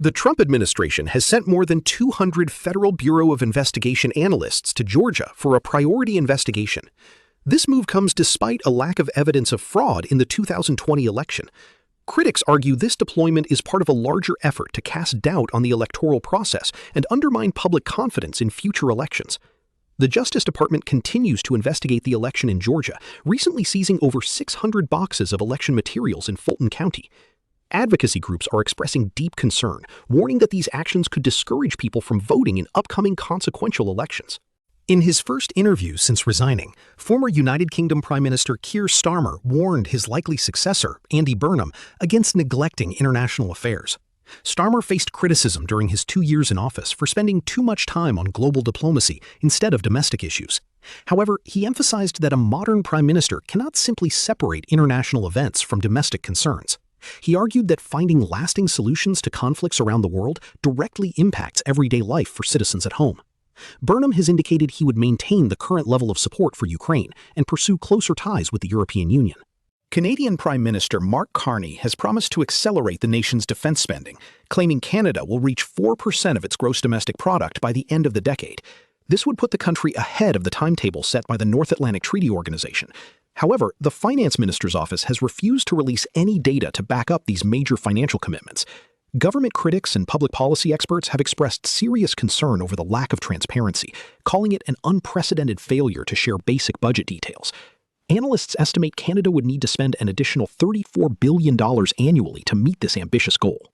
The Trump administration has sent more than 200 Federal Bureau of Investigation analysts to Georgia for a priority investigation. This move comes despite a lack of evidence of fraud in the 2020 election. Critics argue this deployment is part of a larger effort to cast doubt on the electoral process and undermine public confidence in future elections. The Justice Department continues to investigate the election in Georgia, recently seizing over 600 boxes of election materials in Fulton County. Advocacy groups are expressing deep concern, warning that these actions could discourage people from voting in upcoming consequential elections. In his first interview since resigning, former United Kingdom Prime Minister Keir Starmer warned his likely successor, Andy Burnham, against neglecting international affairs. Starmer faced criticism during his 2 years in office for spending too much time on global diplomacy instead of domestic issues. However, he emphasized that a modern prime minister cannot simply separate international events from domestic concerns. He argued that finding lasting solutions to conflicts around the world directly impacts everyday life for citizens at home. Burnham has indicated he would maintain the current level of support for Ukraine and pursue closer ties with the European Union. Canadian Prime Minister Mark Carney has promised to accelerate the nation's defense spending, claiming Canada will reach 4% of its gross domestic product by the end of the decade. This would put the country ahead of the timetable set by the North Atlantic Treaty Organization. However, the finance minister's office has refused to release any data to back up these major financial commitments. Government critics and public policy experts have expressed serious concern over the lack of transparency, calling it an unprecedented failure to share basic budget details. Analysts estimate Canada would need to spend an additional $34 billion annually to meet this ambitious goal.